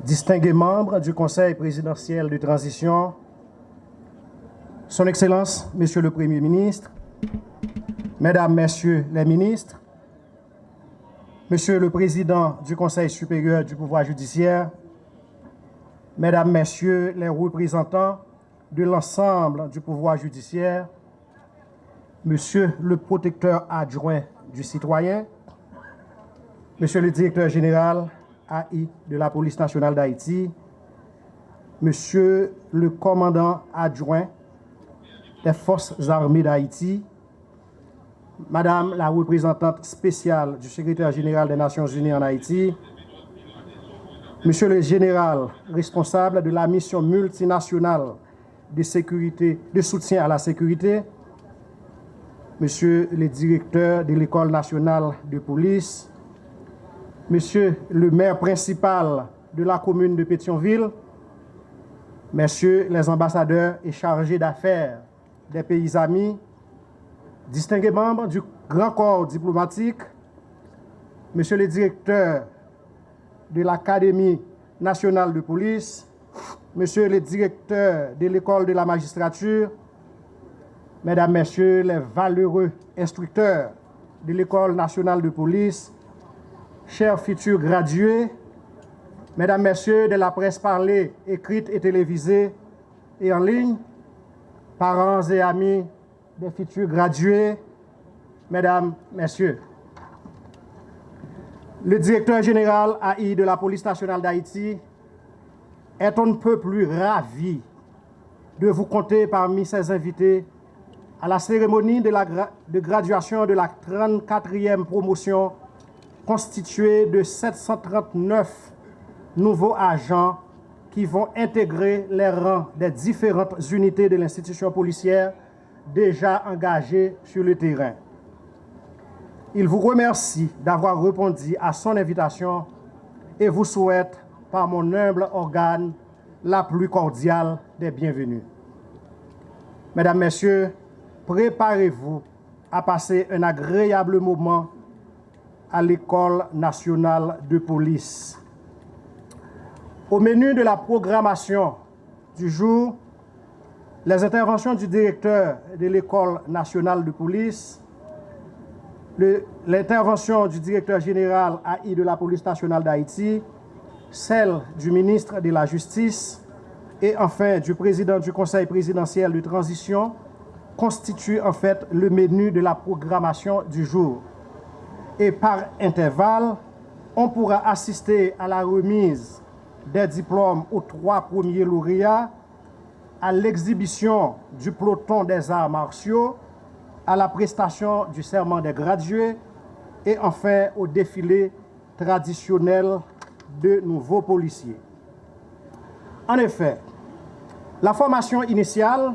distingués membres du Conseil présidentiel de transition, Son Excellence, Monsieur le Premier ministre, Mesdames, Messieurs les ministres, Monsieur le Président du Conseil supérieur du pouvoir judiciaire, Mesdames, Messieurs les représentants de l'ensemble du pouvoir judiciaire, Monsieur le protecteur adjoint du citoyen, Monsieur le directeur général AI de la Police nationale d'Haïti, Monsieur le commandant adjoint des Forces armées d'Haïti, Madame la représentante spéciale du secrétaire général des Nations unies en Haïti, Monsieur le général responsable de la mission multinationale de soutien à la sécurité, Monsieur le directeur de l'École nationale de police, Monsieur le maire principal de la commune de Pétionville, Messieurs les ambassadeurs et chargés d'affaires des pays amis, distingués membres du grand corps diplomatique, Monsieur le directeur de l'Académie nationale de police, Monsieur le directeur de l'École de la magistrature, Mesdames, Messieurs les valeureux instructeurs de l'École nationale de police, chers futurs gradués, Mesdames, Messieurs de la presse parlée, écrite et télévisée et en ligne, parents et amis des futurs gradués, Mesdames, Messieurs. Le directeur général AI de la Police nationale d'Haïti est on ne peut plus ravi de vous compter parmi ses invités à la cérémonie de graduation de la 34e promotion constituée de 739 nouveaux agents qui vont intégrer les rangs des différentes unités de l'institution policière déjà engagées sur le terrain. Il vous remercie d'avoir répondu à son invitation et vous souhaite, par mon humble organe, la plus cordiale des bienvenues. Mesdames, Messieurs, préparez-vous à passer un agréable moment à l'École nationale de police. Au menu de la programmation du jour, les interventions du directeur de l'École nationale de police, l'intervention du directeur général AI de la Police nationale d'Haïti, celle du ministre de la Justice et enfin du président du Conseil présidentiel de transition constituent en fait le menu de la programmation du jour. Et par intervalle, on pourra assister à la remise des diplômes aux 3 premiers lauréats, à l'exhibition du peloton des arts martiaux, à la prestation du serment des gradués et enfin au défilé traditionnel de nouveaux policiers. En effet, la formation initiale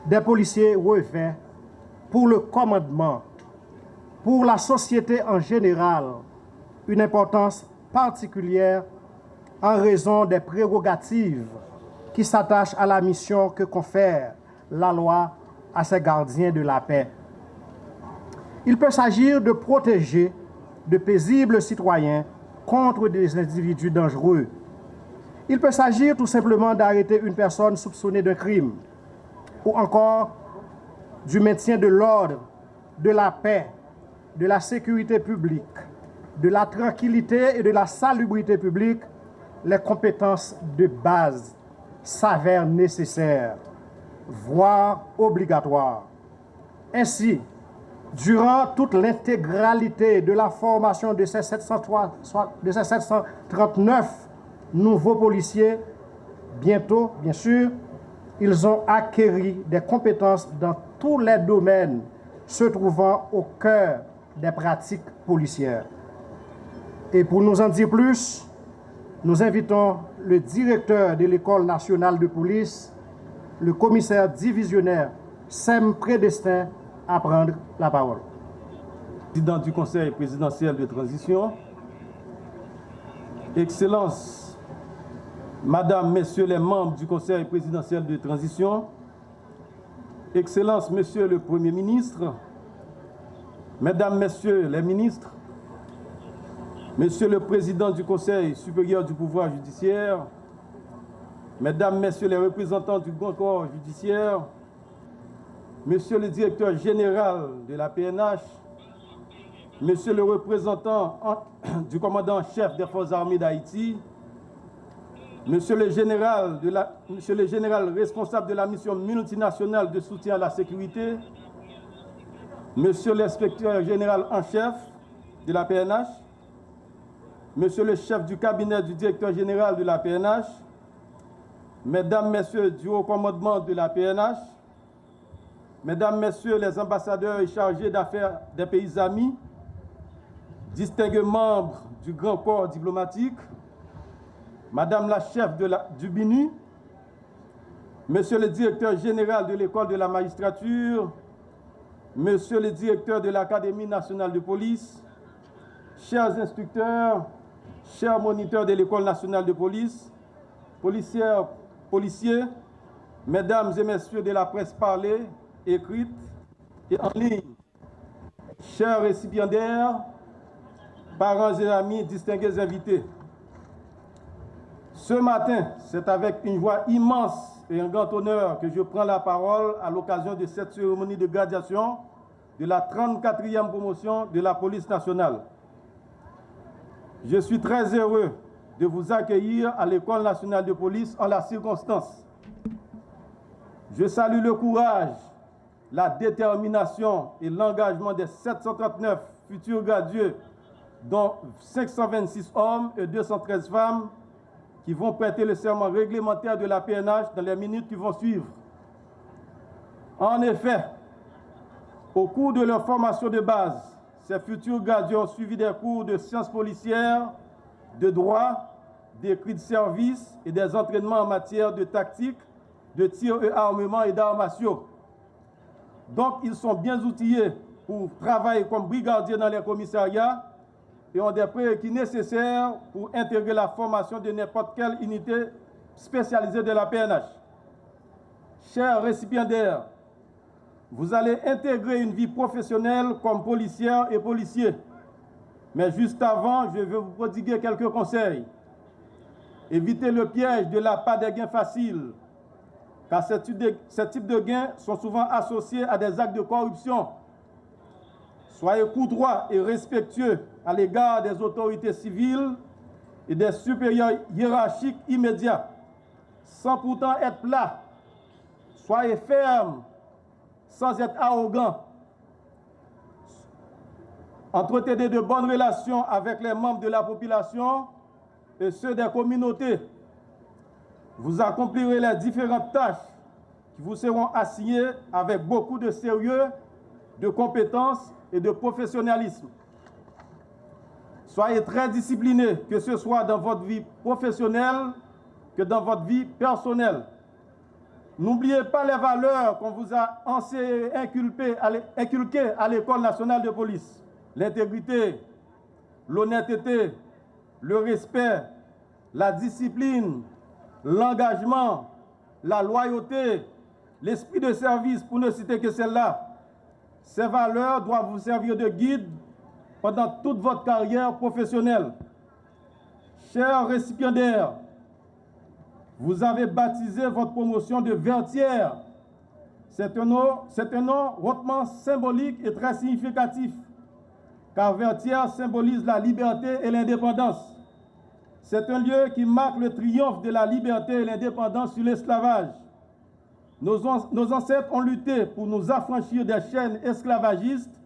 des policiers revêt pour le commandement, pour la société en général, une importance particulière en raison des prérogatives qui s'attachent à la mission que confère la loi à ses gardiens de la paix. Il peut s'agir de protéger de paisibles citoyens contre des individus dangereux. Il peut s'agir tout simplement d'arrêter une personne soupçonnée d'un crime, ou encore du maintien de l'ordre, de la paix, de la sécurité publique, de la tranquillité et de la salubrité publique. Les compétences de base s'avèrent nécessaires, voire obligatoires. Ainsi, durant toute l'intégralité de la formation de ces 739 nouveaux policiers, bientôt, bien sûr, ils ont acquis des compétences dans tous les domaines se trouvant au cœur des pratiques policières. Et pour nous en dire plus, nous invitons le directeur de l'École nationale de police, le commissaire divisionnaire Sem Prédestin, à prendre la parole. Président du Conseil présidentiel de transition, Excellences, Madame, Messieurs les membres du Conseil présidentiel de transition, Excellences, Monsieur le Premier ministre, Mesdames, Messieurs les ministres, Monsieur le Président du Conseil supérieur du pouvoir judiciaire, Mesdames, Messieurs les représentants du Grand Corps judiciaire, Monsieur le Directeur général de la PNH, Monsieur le représentant du commandant-chef des Forces armées d'Haïti, Monsieur le général responsable de la mission multinationale de soutien à la sécurité, Monsieur l'inspecteur général en chef de la PNH, Monsieur le chef du cabinet du directeur général de la PNH, Mesdames, Messieurs du haut commandement de la PNH, Mesdames, Messieurs les ambassadeurs et chargés d'affaires des pays amis, distingués membres du Grand Corps diplomatique, Madame la chef du BINU, Monsieur le directeur général de l'école de la magistrature, Monsieur le directeur de l'Académie nationale de police, chers instructeurs, chers moniteurs de l'école nationale de police, policiers, Mesdames et Messieurs de la presse parlée, écrite et en ligne, chers récipiendaires, parents et amis, distingués invités. Ce matin, c'est avec une joie immense et un grand honneur que je prends la parole à l'occasion de cette cérémonie de graduation de la 34e promotion de la police nationale. Je suis très heureux de vous accueillir à l'École nationale de police en la circonstance. Je salue le courage, la détermination et l'engagement des 739 futurs gradués, dont 526 hommes et 213 femmes, qui vont prêter le serment réglementaire de la PNH dans les minutes qui vont suivre. En effet, au cours de leur formation de base, ces futurs gradués ont suivi des cours de sciences policières, de droit, d'écrit de service et des entraînements en matière de tactique, de tir et armement et d'arts martiaux. Donc, ils sont bien outillés pour travailler comme brigadiers dans les commissariats et ont des prérequis nécessaires pour intégrer la formation de n'importe quelle unité spécialisée de la PNH. Chers récipiendaires, vous allez intégrer une vie professionnelle comme policière et policier. Mais juste avant, je vais vous prodiguer quelques conseils. Évitez le piège de l'appât des gains faciles, car ces types de gains sont souvent associés à des actes de corruption. Soyez courtois et respectueux à l'égard des autorités civiles et des supérieurs hiérarchiques immédiats, sans pourtant être plat. Soyez ferme, sans être arrogant. Entretenez de bonnes relations avec les membres de la population et ceux des communautés. Vous accomplirez les différentes tâches qui vous seront assignées avec beaucoup de sérieux, de compétences et de professionnalisme. Soyez très disciplinés, que ce soit dans votre vie professionnelle que dans votre vie personnelle. N'oubliez pas les valeurs qu'on vous a inculquées à l'École nationale de police. L'intégrité, l'honnêteté, le respect, la discipline, l'engagement, la loyauté, l'esprit de service, pour ne citer que celle-là. Ces valeurs doivent vous servir de guide pendant toute votre carrière professionnelle. Chers récipiendaires, vous avez baptisé votre promotion de Vertière. C'est un nom hautement symbolique et très significatif, car Vertière symbolise la liberté et l'indépendance. C'est un lieu qui marque le triomphe de la liberté et l'indépendance sur l'esclavage. Nos ancêtres ont lutté pour nous affranchir des chaînes esclavagistes.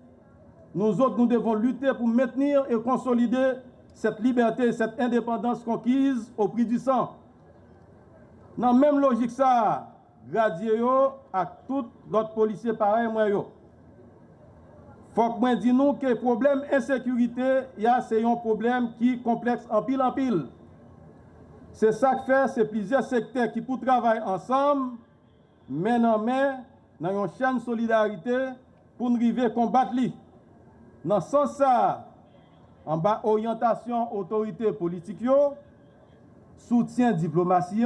Nous autres, nous devons lutter pour maintenir et consolider cette liberté et cette indépendance conquise au prix du sang. Dans la même logique, ça, gradier à tout l'autre policier pareil, moi yo. Faut que moi dis nous que le problème insécurité, c'est un problème qui est complexe en pile. C'est ça que fait, c'est plusieurs secteurs qui pour travailler ensemble, main en main, dans une chaîne de solidarité pour nous arriver à combattre lui. Dans ce sens ça, en bas orientation autorité politique, soutien diplomatie,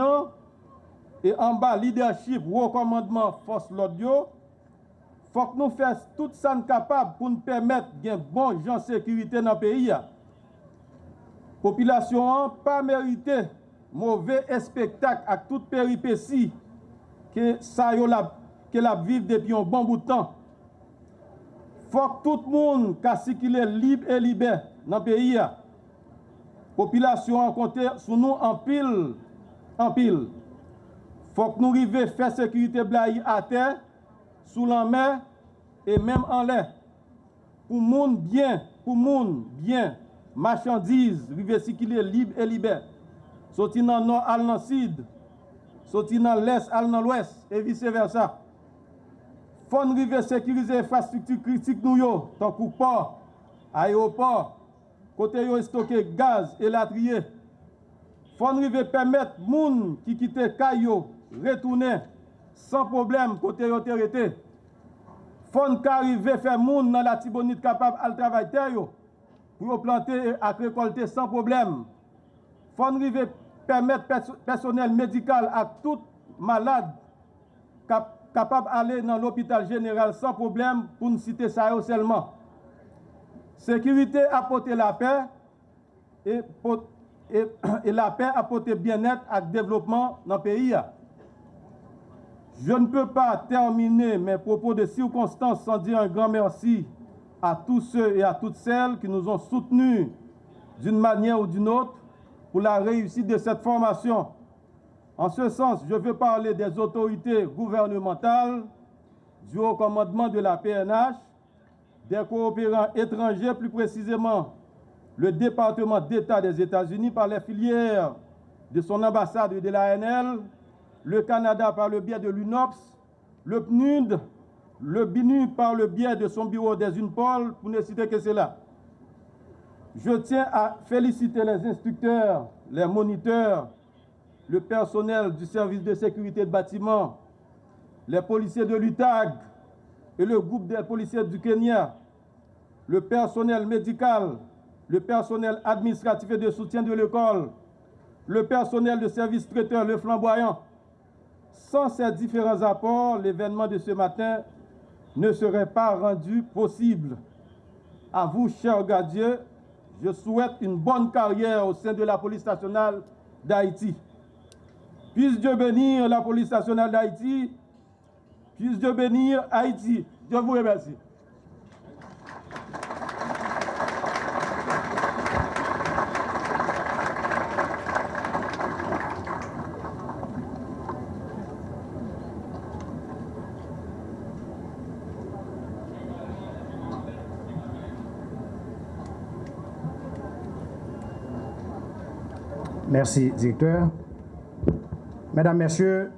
et en bas leadership, recommandement force l'autre, il faut que nous fassions tout ça capable pour nous permettre de bon gens de sécurité dans le pays. Population pas mérité mauvais spectacle avec toute péripétie que ça yo la vive depuis un bon bout de temps. Faut que tout le monde qui est libre et libre dans le pays. Population compter sur nous en pile. Faut que nous arrivions à faire sécurité blaye à terre, sous la mer et même en l'air. Pour monde bien, marchandises, rive circuler libre et libre. Sorti dans le nord, à dans le sud, sorti dans l'est, à dans l'ouest, et vice-versa. Faut nous arriver à sécuriser l'infrastructure critique nous yo, tant que port, aéroport, côté yo stocké gaz et latrier. Faut nous arriver à permettre moun qui quitte Kayo retourner sans problème côté yo terreté. Faut nous arriver à faire moun dans la Tibonite capable à travailler terre yo pour planter et récolter sans problème. Faut nous arriver à permettre personnel médical à tout malade capable d'aller dans l'hôpital général sans problème, pour ne citer ça seulement. Sécurité apporter la paix et la paix apporter bien-être et développement dans le pays. Je ne peux pas terminer mes propos de circonstance sans dire un grand merci à tous ceux et à toutes celles qui nous ont soutenus d'une manière ou d'une autre pour la réussite de cette formation. En ce sens, je veux parler des autorités gouvernementales, du haut commandement de la PNH, des coopérants étrangers, plus précisément le département d'État des États-Unis par les filières de son ambassade et de l'ANL, le Canada par le biais de l'UNOPS, le PNUD, le BINU par le biais de son bureau des UNPOL, pour ne citer que cela. Je tiens à féliciter les instructeurs, les moniteurs, le personnel du service de sécurité de bâtiment, les policiers de l'UTAG et le groupe des policiers du Kenya, le personnel médical, le personnel administratif et de soutien de l'école, le personnel de service traiteur, le flamboyant. Sans ces différents apports, l'événement de ce matin ne serait pas rendu possible. À vous, chers gardiens, je souhaite une bonne carrière au sein de la police nationale d'Haïti. Puisse Dieu bénir la police nationale d'Haïti. Puisse Dieu bénir Haïti. Je vous remercie. Merci, directeur. Mesdames, Messieurs,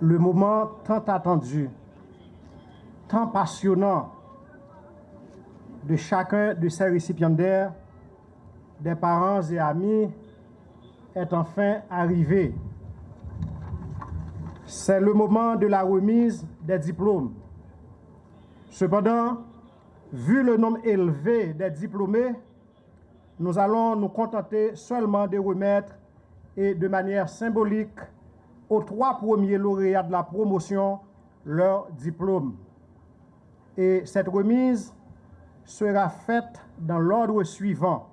le moment tant attendu, tant passionnant de chacun de ces récipiendaires, des parents et amis, est enfin arrivé. C'est le moment de la remise des diplômes. Cependant, vu le nombre élevé des diplômés, nous allons nous contenter seulement de remettre et de manière symbolique aux 3 premiers lauréats de la promotion leur diplôme. Et cette remise sera faite dans l'ordre suivant.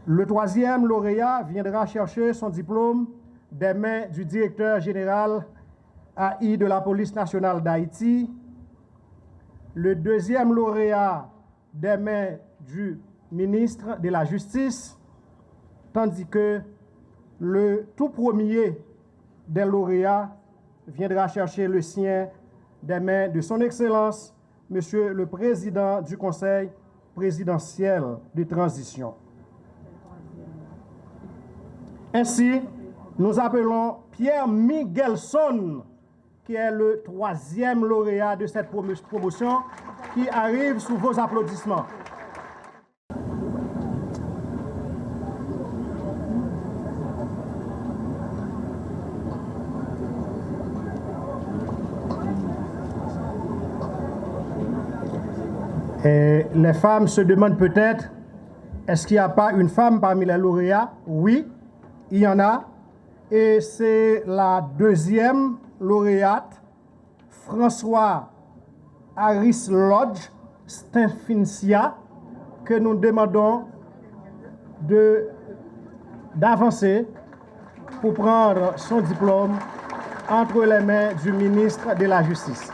Le 3e lauréat viendra chercher son diplôme des mains du directeur général AI de la Police nationale d'Haïti. Le 2e lauréat des mains du ministre de la Justice, tandis que le tout premier des lauréats viendra chercher le sien des mains de son Excellence, Monsieur le Président du Conseil présidentiel de transition. Ainsi, nous appelons Pierre Miguelson, qui est le 3e lauréat de cette promotion, qui arrive sous vos applaudissements. Et les femmes se demandent peut-être, est-ce qu'il n'y a pas une femme parmi les lauréats? Oui, il y en a. Et c'est la 2e lauréate, François Harris Lodge Stephensia, que nous demandons d'avancer pour prendre son diplôme entre les mains du ministre de la Justice.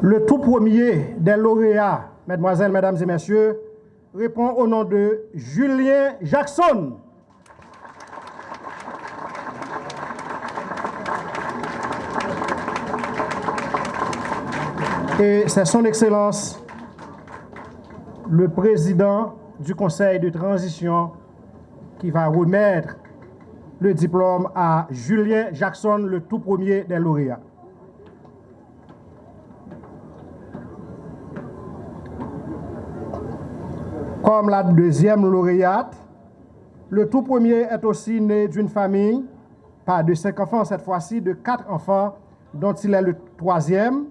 Le tout premier des lauréats, mesdemoiselles, mesdames et messieurs, répond au nom de Julien Jackson. Et c'est son Excellence, le président du Conseil de transition, qui va remettre le diplôme à Julien Jackson, le tout premier des lauréats. Comme la deuxième lauréate, le tout premier est aussi né d'une famille, pas de 5 enfants cette fois-ci, de 4 enfants, dont il est le troisième.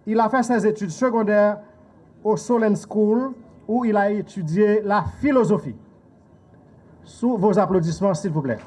Il a fait ses études secondaires au Solent School, où il a étudié la philosophie. Sous vos applaudissements, s'il vous plaît.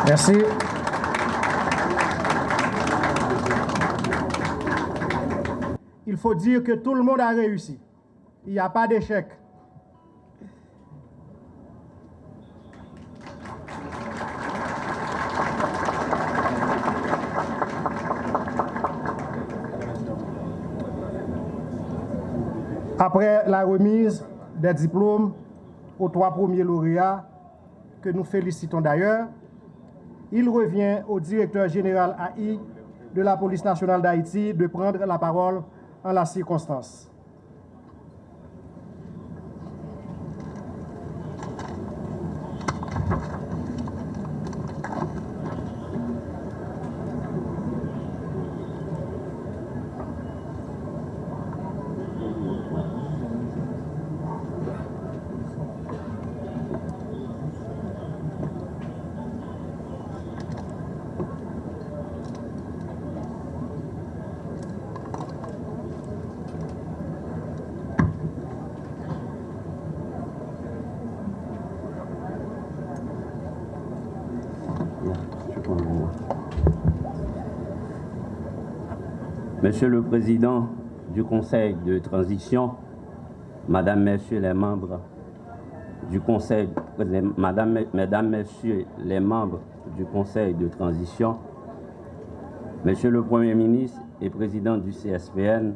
Merci. Il faut dire que tout le monde a réussi. Il n'y a pas d'échec. Après la remise des diplômes aux 3 premiers lauréats, que nous félicitons d'ailleurs, il revient au directeur général AI de la Police nationale d'Haïti de prendre la parole en la circonstance. Monsieur le Président du Conseil de transition, Madame, Messieurs les membres du Conseil, Mesdames, Messieurs les membres du Conseil de transition, Monsieur le Premier ministre et Président du CSPN,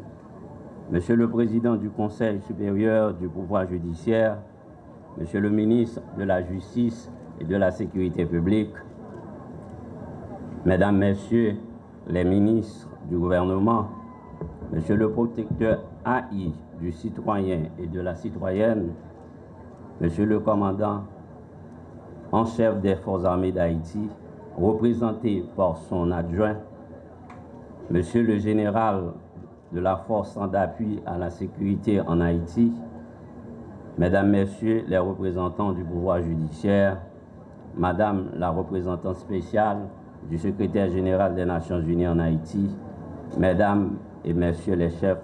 Monsieur le Président du Conseil supérieur du pouvoir judiciaire, Monsieur le ministre de la Justice et de la Sécurité publique, Mesdames, Messieurs les ministres du gouvernement, Monsieur le protecteur AI du citoyen et de la citoyenne, Monsieur le commandant en chef des Forces armées d'Haïti, représenté par son adjoint, Monsieur le général de la force d'appui à la sécurité en Haïti, Mesdames, Messieurs les représentants du pouvoir judiciaire, Madame la représentante spéciale du secrétaire général des Nations Unies en Haïti, Mesdames et Messieurs les chefs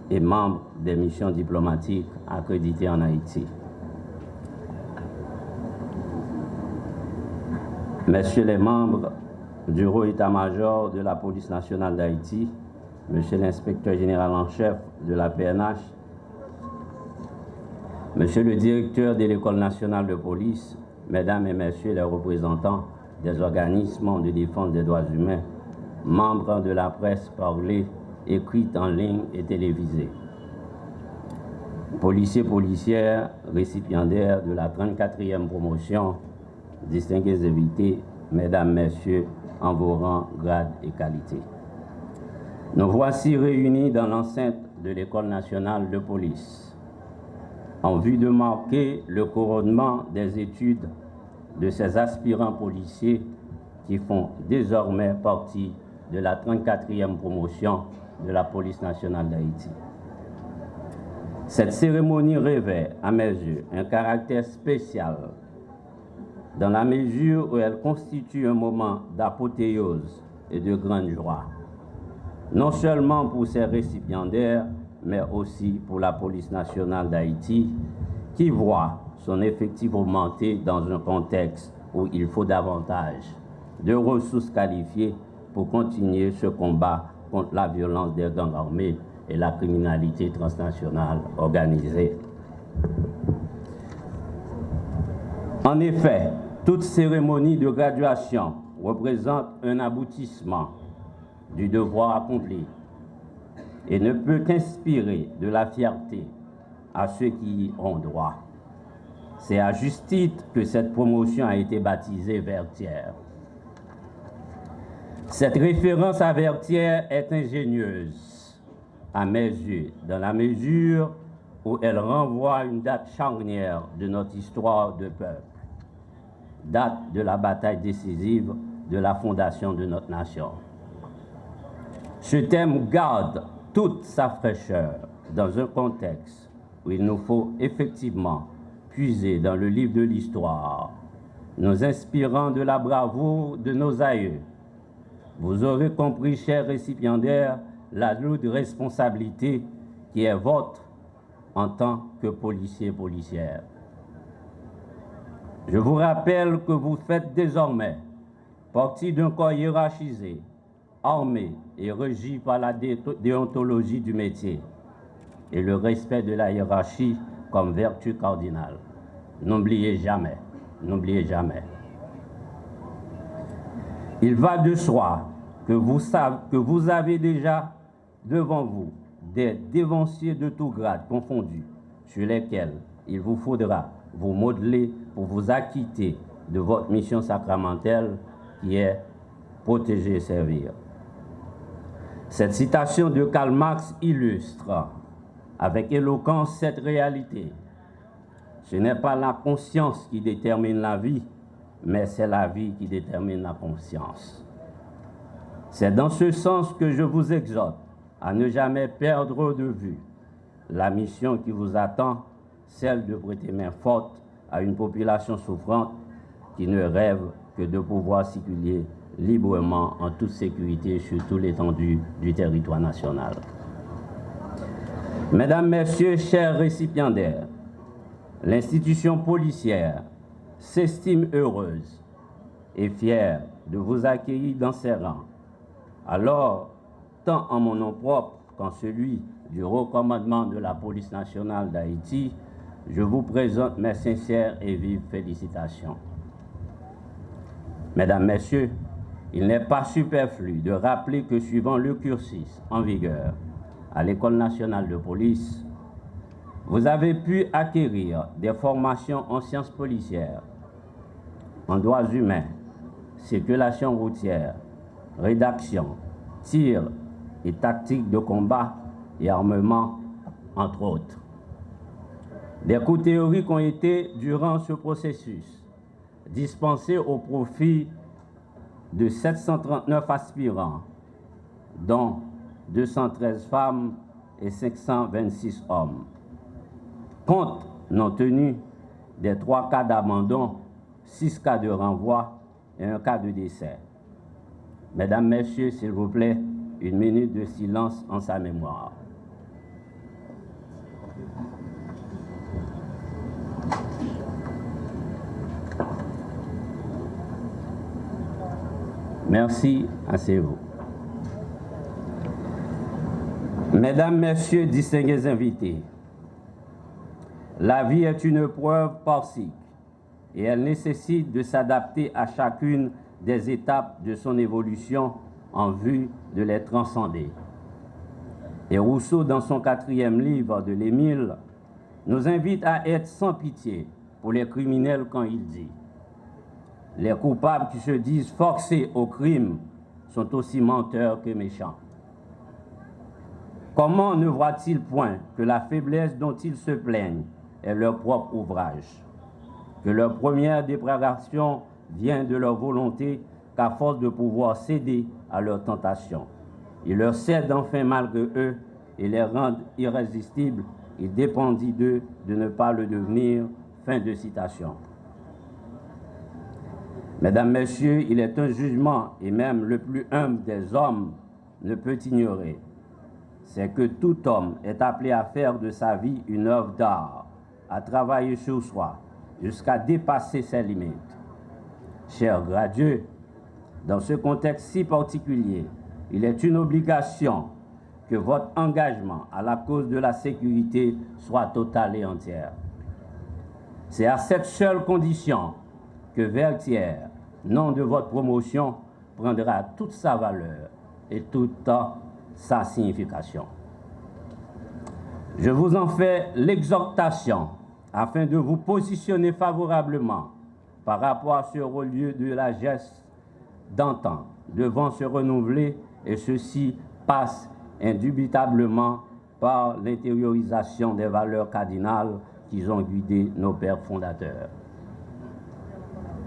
et membres des missions diplomatiques accréditées en Haïti. Messieurs les membres du haut état-major de la police nationale d'Haïti, Monsieur l'inspecteur général en chef de la PNH, Monsieur le directeur de l'École nationale de police, Mesdames et Messieurs les représentants des organismes de défense des droits humains, membres de la presse parlée, écrite en ligne et télévisée, policiers, policières, récipiendaires de la 34e promotion, distingués invités, Mesdames, Messieurs, en vos rangs, grades et qualités. Nous voici réunis dans l'enceinte de l'École nationale de police en vue de marquer le couronnement des études de ces aspirants policiers qui font désormais partie de la 34e promotion de la police nationale d'Haïti. Cette cérémonie revêt, à mes yeux, un caractère spécial dans la mesure où elle constitue un moment d'apothéose et de grande joie, non seulement pour ses récipiendaires, mais aussi pour la police nationale d'Haïti, qui voit son effectif augmenter dans un contexte où il faut davantage de ressources qualifiées pour continuer ce combat contre la violence des gangs armés et la criminalité transnationale organisée. En effet, toute cérémonie de graduation représente un aboutissement du devoir accompli et ne peut qu'inspirer de la fierté à ceux qui y ont droit. C'est à juste titre que cette promotion a été baptisée Vertière. Cette référence à Vertière est ingénieuse, à mes yeux, dans la mesure où elle renvoie à une date charnière de notre histoire de peuple, date de la bataille décisive de la fondation de notre nation. Ce thème garde toute sa fraîcheur dans un contexte où il nous faut effectivement puiser dans le livre de l'histoire, nous inspirant de la bravoure de nos aïeux. Vous aurez compris, chers récipiendaires, la lourde responsabilité qui est votre en tant que policiers et policières. Je vous rappelle que vous faites désormais partie d'un corps hiérarchisé, armé et régi par la déontologie du métier et le respect de la hiérarchie comme vertu cardinale. N'oubliez jamais, n'oubliez jamais. Il va de soi que vous avez déjà devant vous des dévanciers de tout grade confondus sur lesquels il vous faudra vous modeler pour vous acquitter de votre mission sacramentelle qui est protéger et servir. Cette citation de Karl Marx illustre avec éloquence cette réalité. Ce n'est pas la conscience qui détermine la vie, mais c'est la vie qui détermine la conscience. C'est dans ce sens que je vous exhorte à ne jamais perdre de vue la mission qui vous attend, celle de prêter main forte à une population souffrante qui ne rêve que de pouvoir circuler librement en toute sécurité sur toute l'étendue du territoire national. Mesdames, Messieurs, chers récipiendaires, l'institution policière s'estime heureuse et fière de vous accueillir dans ses rangs. Alors, tant en mon nom propre qu'en celui du haut commandement de la police nationale d'Haïti, je vous présente mes sincères et vives félicitations. Mesdames, Messieurs, il n'est pas superflu de rappeler que suivant le cursus en vigueur à l'École nationale de police, vous avez pu acquérir des formations en sciences policières, en droits humains, circulation routière, rédaction, tir et tactique de combat et armement, entre autres. Des cours théoriques ont été, durant ce processus, dispensés au profit de 739 aspirants, dont 213 femmes et 526 hommes. Compte non tenu des 3 cas d'abandon, 6 cas de renvoi et 1 cas de décès. Mesdames, Messieurs, s'il vous plaît, une minute de silence en sa mémoire. Merci, asseyez-vous. Mesdames, Messieurs, distingués invités, la vie est une épreuve porcique et elle nécessite de s'adapter à chacune des étapes de son évolution en vue de les transcender. Et Rousseau, dans son 4e livre de l'Émile, nous invite à être sans pitié pour les criminels quand il dit « Les coupables qui se disent forcés au crime sont aussi menteurs que méchants. » Comment ne voient-ils point que la faiblesse dont ils se plaignent est leur propre ouvrage, que leur première dépravation vient de leur volonté qu'à force de pouvoir céder à leurs tentations, ils leur cèdent enfin malgré eux et les rendent irrésistibles. Il dépendit d'eux de ne pas le devenir. Fin de citation. Mesdames, Messieurs, il est un jugement, et même le plus humble des hommes ne peut ignorer, c'est que tout homme est appelé à faire de sa vie une œuvre d'art, à travailler sur soi, jusqu'à dépasser ses limites. Cher Gradieux, dans ce contexte si particulier, il est une obligation que votre engagement à la cause de la sécurité soit total et entier. C'est à cette seule condition que Vertières, nom de votre promotion, prendra toute sa valeur et toute sa signification. Je vous en fais l'exhortation afin de vous positionner favorablement par rapport à ce relieu de la geste d'antan devant se renouveler, et ceci passe indubitablement par l'intériorisation des valeurs cardinales qui ont guidé nos pères fondateurs.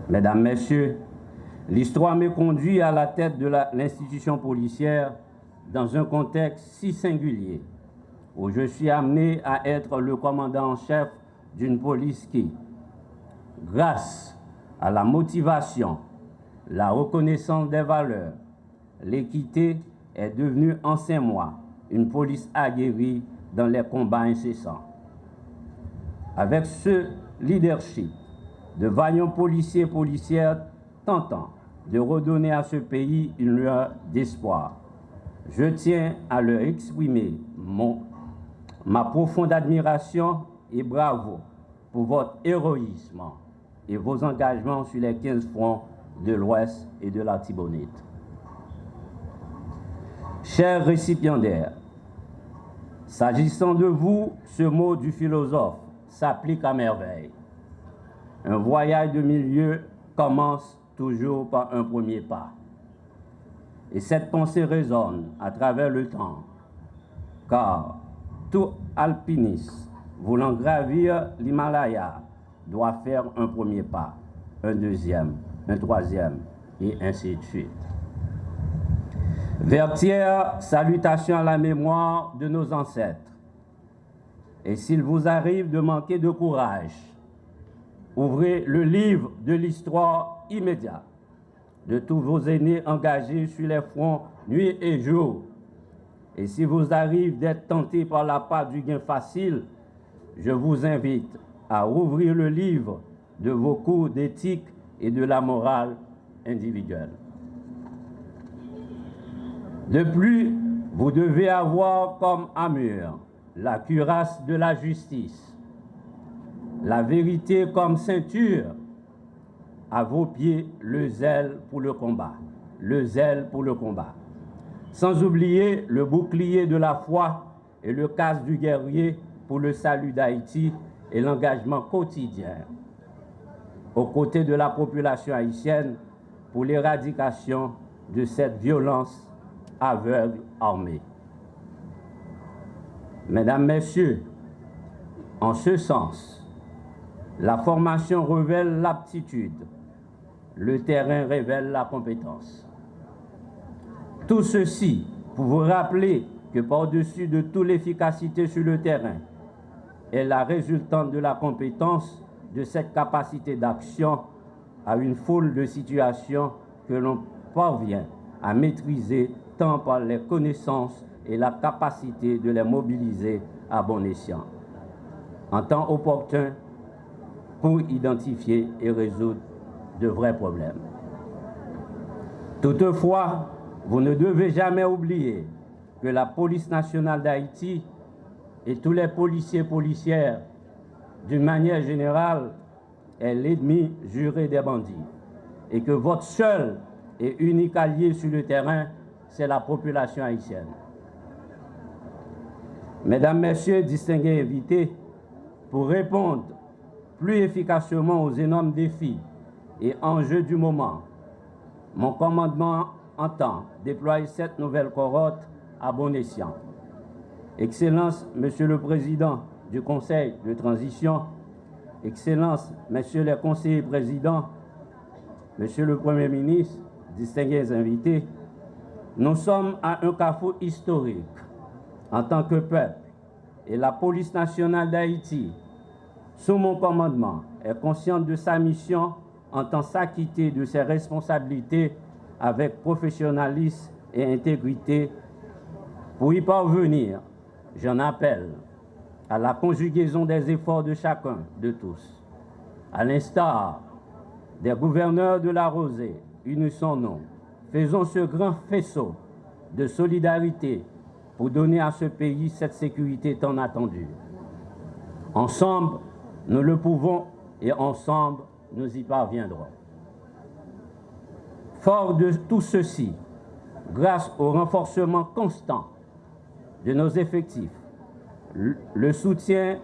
Mesdames, Messieurs, l'histoire me conduit à la tête de l'institution policière dans un contexte si singulier, où je suis amené à être le commandant en chef d'une police qui, grâce à la motivation, la reconnaissance des valeurs, l'équité, est devenue en 5 mois une police aguerrie dans les combats incessants. Avec ce leadership, de vaillants policiers et policières tentant de redonner à ce pays une lueur d'espoir, je tiens à leur exprimer ma profonde admiration et bravo pour votre héroïsme et vos engagements sur les 15 fronts de l'Ouest et de la Tibonite. Chers récipiendaires, s'agissant de vous, ce mot du philosophe s'applique à merveille. Un voyage de milieu commence toujours par un premier pas. Et cette pensée résonne à travers le temps, car tout alpiniste voulant gravir l'Himalaya doit faire un premier pas, un deuxième, un troisième, et ainsi de suite. Vertières, salutations à la mémoire de nos ancêtres. Et s'il vous arrive de manquer de courage, ouvrez le livre de l'histoire immédiate de tous vos aînés engagés sur les fronts nuit et jour. Et si vous arrive d'être tenté par la part du gain facile, je vous invite à ouvrir le livre de vos cours d'éthique et de la morale individuelle. De plus, vous devez avoir comme armure la cuirasse de la justice, la vérité comme ceinture, à vos pieds le zèle pour le combat, le zèle pour le combat. Sans oublier le bouclier de la foi et le casque du guerrier pour le salut d'Haïti et l'engagement quotidien aux côtés de la population haïtienne pour l'éradication de cette violence aveugle armée. Mesdames, Messieurs, en ce sens, la formation révèle l'aptitude, le terrain révèle la compétence. Tout ceci pour vous rappeler que par-dessus de toute l'efficacité sur le terrain est la résultante de la compétence de cette capacité d'action à une foule de situations que l'on parvient à maîtriser tant par les connaissances et la capacité de les mobiliser à bon escient, en temps opportun pour identifier et résoudre de vrais problèmes. Toutefois, vous ne devez jamais oublier que la police nationale d'Haïti et tous les policiers et policières, d'une manière générale, est l'ennemi juré des bandits et que votre seul et unique allié sur le terrain, c'est la population haïtienne. Mesdames, Messieurs, distingués invités, pour répondre plus efficacement aux énormes défis et enjeux du moment, mon commandement entend déployer cette nouvelle cohorte à bon escient. Excellence, Monsieur le Président du Conseil de transition, Excellences, Messieurs les conseillers présidents, Monsieur le Premier ministre, distingués invités, nous sommes à un carrefour historique en tant que peuple et la police nationale d'Haïti, sous mon commandement, est consciente de sa mission entend s'acquitter de ses responsabilités avec professionnalisme et intégrité. Pour y parvenir, j'en appelle à la conjugaison des efforts de chacun, de tous. À l'instar des gouverneurs de la Rosée, unissons-nous, faisons ce grand faisceau de solidarité pour donner à ce pays cette sécurité tant attendue. Ensemble, nous le pouvons et ensemble, nous y parviendrons. Fort de tout ceci, grâce au renforcement constant de nos effectifs, le soutien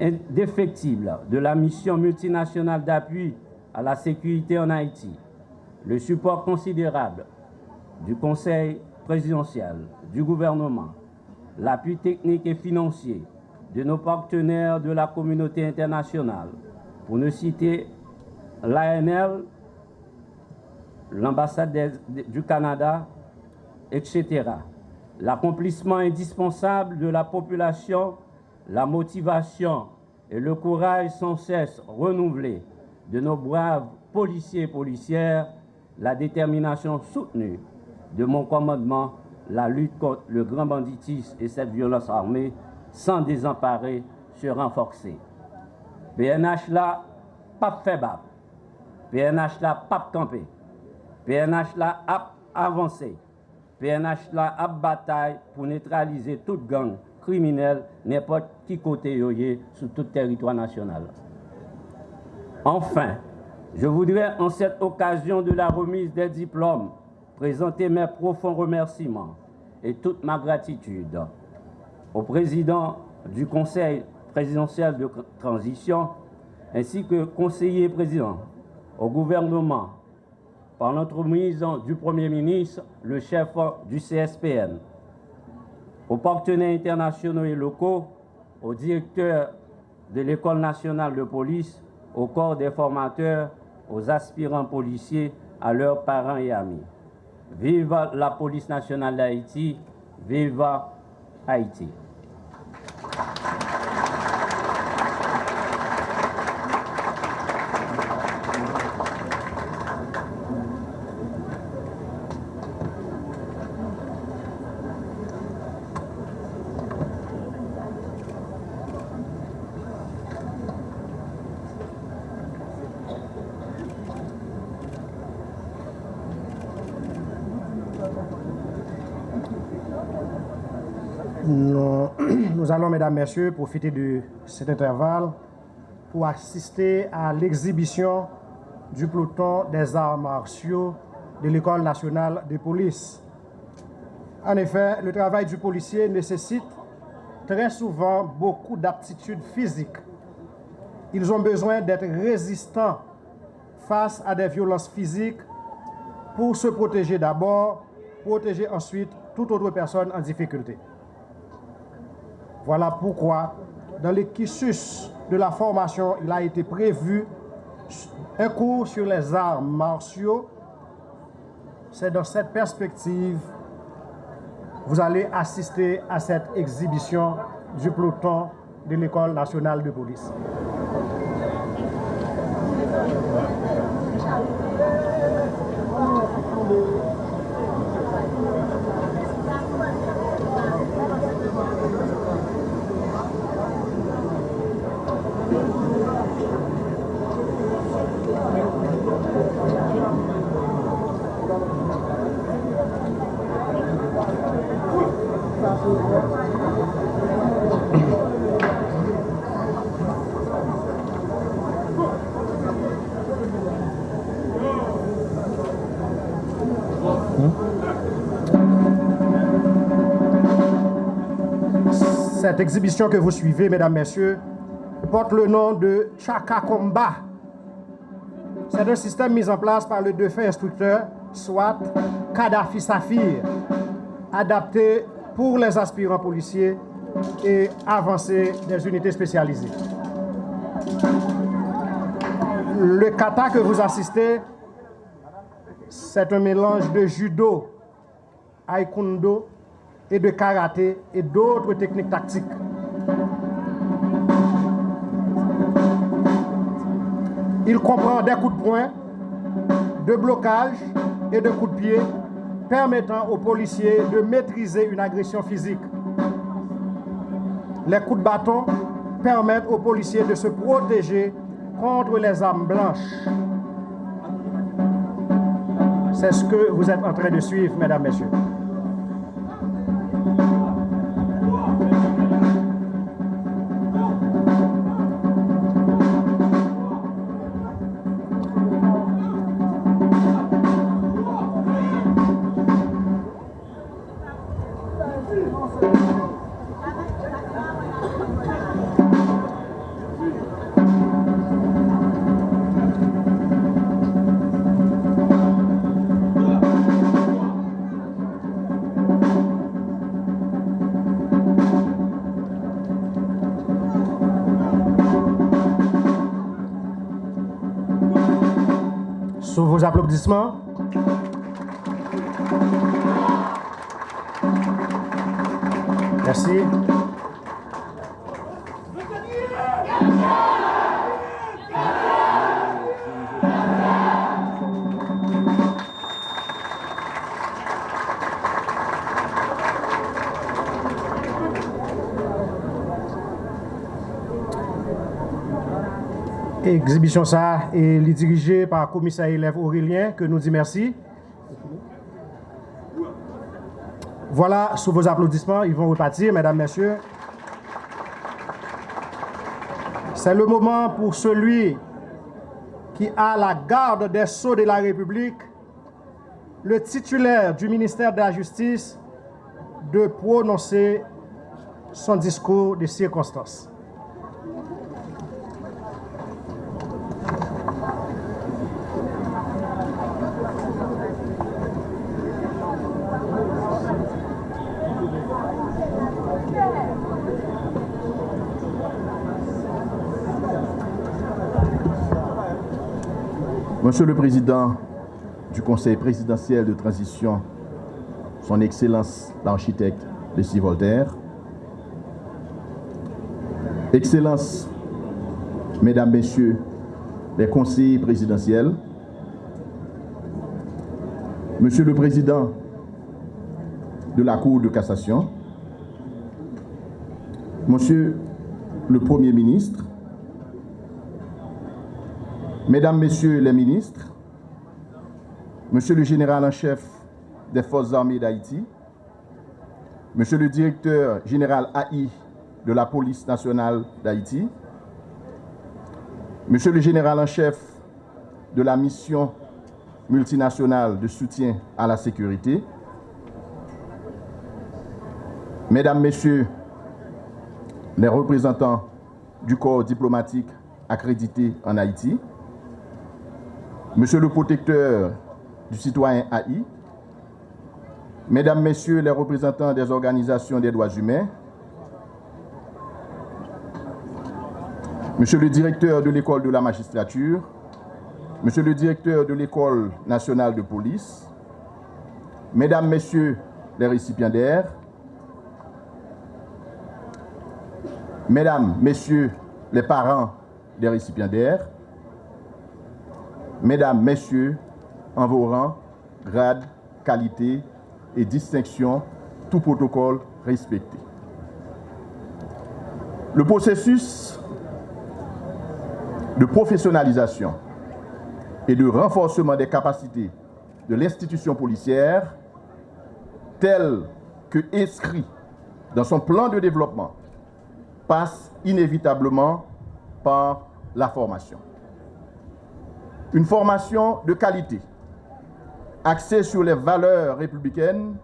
indéfectible de la mission multinationale d'appui à la sécurité en Haïti, le support considérable du Conseil présidentiel, du gouvernement, l'appui technique et financier de nos partenaires de la communauté internationale, pour ne citer l'ANL, l'ambassade du Canada, etc. L'accomplissement indispensable de la population, la motivation et le courage sans cesse renouvelé de nos braves policiers et policières, la détermination soutenue de mon commandement, la lutte contre le grand banditisme et cette violence armée, sans désemparer, se renforcer. PNH là, pas fait bab. PNH là, pas campé. PNH là, a avancé. PNH là, a bataille pour neutraliser toute gang criminelle, n'importe qui côté yoye, sur tout territoire national. Enfin, je voudrais, en cette occasion de la remise des diplômes, présenter mes profonds remerciements et toute ma gratitude au président du Conseil présidentiel de transition, ainsi que conseiller président au gouvernement, par l'entremise du Premier ministre, le chef du CSPN, aux partenaires internationaux et locaux, au directeur de l'École nationale de police, au corps des formateurs, aux aspirants policiers, à leurs parents et amis. Vive la police nationale d'Haïti, vive Haïti. Nous allons, mesdames, messieurs, profiter de cet intervalle pour assister à l'exhibition du peloton des arts martiaux de l'École nationale de police. En effet, le travail du policier nécessite très souvent beaucoup d'aptitudes physiques. Ils ont besoin d'être résistants face à des violences physiques pour se protéger d'abord, protéger ensuite toute autre personne en difficulté. Voilà pourquoi, dans le cursus de la formation, il a été prévu un cours sur les arts martiaux. C'est dans cette perspective que vous allez assister à cette exhibition du peloton de l'École nationale de police. Cette exhibition que vous suivez, mesdames, messieurs, porte le nom de Chaka Combat. C'est un système mis en place par le défunt instructeur, soit Kadhafi Safir, adapté pour les aspirants policiers et avancés des unités spécialisées. Le kata que vous assistez, c'est un mélange de judo, aïkondo et de karaté et d'autres techniques tactiques. Il comprend des coups de poing, de blocage et de coups de pied, permettant aux policiers de maîtriser une agression physique. Les coups de bâton permettent aux policiers de se protéger contre les armes blanches. C'est ce que vous êtes en train de suivre, mesdames, messieurs. Sous vos applaudissements. Merci. Exhibition ça est dirigée par le commissaire élève Aurélien, que nous dit merci. Voilà, sous vos applaudissements, ils vont repartir, mesdames, messieurs. C'est le moment pour celui qui a la garde des sceaux de la République, le titulaire du ministère de la Justice, de prononcer son discours de circonstance. Monsieur le Président du Conseil présidentiel de transition, Son Excellence l'architecte Leslie Voltaire, Excellences, Mesdames, Messieurs les conseillers présidentiels, Monsieur le Président de la Cour de cassation, Monsieur le Premier ministre, Mesdames, Messieurs les ministres, Monsieur le général en chef des Forces armées d'Haïti, Monsieur le directeur général AI de la Police nationale d'Haïti, Monsieur le général en chef de la mission multinationale de soutien à la sécurité, Mesdames, Messieurs les représentants du corps diplomatique accrédité en Haïti, Monsieur le protecteur du citoyen AI, Mesdames, Messieurs les représentants des organisations des droits humains, Monsieur le directeur de l'école de la magistrature, Monsieur le directeur de l'école nationale de police, Mesdames, Messieurs les récipiendaires, Mesdames, Messieurs les parents des récipiendaires, Mesdames, Messieurs, en vos rangs, grades, qualités et distinctions, tout protocole respecté. Le processus de professionnalisation et de renforcement des capacités de l'institution policière, tel que inscrit dans son plan de développement, passe inévitablement par la formation. Une formation de qualité axé sur les valeurs républicaines,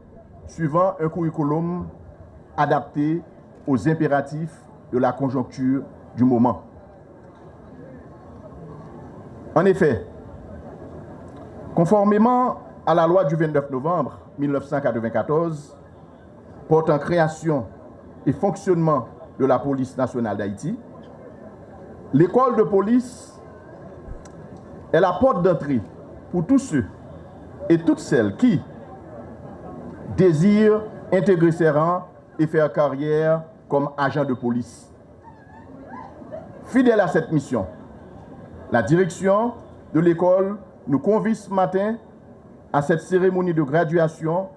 suivant un curriculum adapté aux impératifs de la conjoncture du moment. En effet, conformément à la loi du 29 novembre 1994 portant création et fonctionnement de la police nationale d'Haïti, l'école de police est la porte d'entrée pour tous ceux et toutes celles qui désirent intégrer ces rangs et faire carrière comme agent de police. Fidèle à cette mission, la direction de l'école nous convie ce matin à cette cérémonie de graduation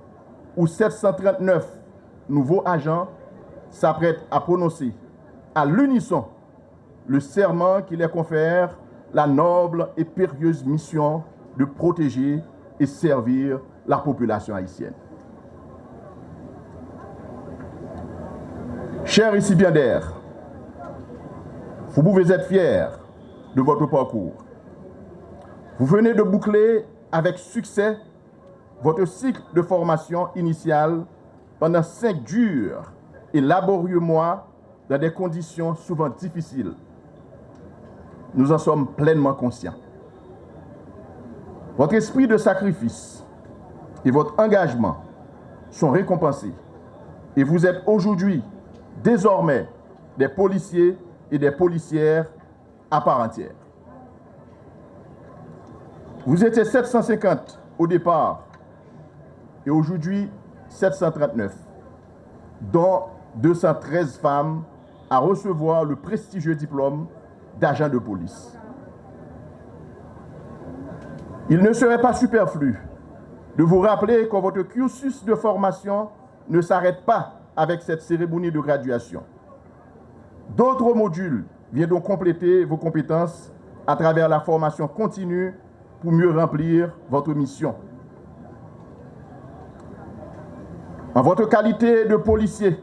où 739 nouveaux agents s'apprêtent à prononcer à l'unisson le serment qui les confère la noble et périlleuse mission de protéger et servir la population haïtienne. Chers récipiendaires, vous pouvez être fiers de votre parcours. Vous venez de boucler avec succès votre cycle de formation initiale pendant 5 durs et laborieux mois dans des conditions souvent difficiles. Nous en sommes pleinement conscients. Votre esprit de sacrifice et votre engagement sont récompensés et vous êtes aujourd'hui désormais des policiers et des policières à part entière. Vous étiez 750 au départ et aujourd'hui 739, dont 213 femmes à recevoir le prestigieux diplôme d'agent de police. Il ne serait pas superflu de vous rappeler que votre cursus de formation ne s'arrête pas avec cette cérémonie de graduation. D'autres modules viennent donc compléter vos compétences à travers la formation continue pour mieux remplir votre mission. En votre qualité de policier,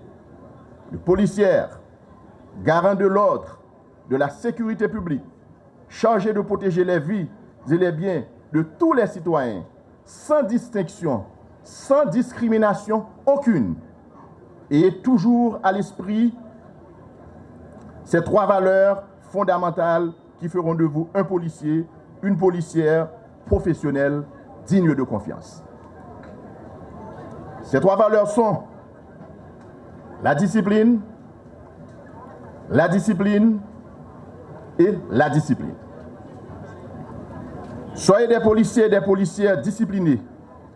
de policière, garant de l'ordre, de la sécurité publique, chargé de protéger les vies et les biens de tous les citoyens, sans distinction, sans discrimination aucune, et toujours à l'esprit ces 3 valeurs fondamentales qui feront de vous un policier, une policière professionnelle digne de confiance. Ces 3 valeurs sont la discipline et la discipline. Soyez des policiers et des policières disciplinés,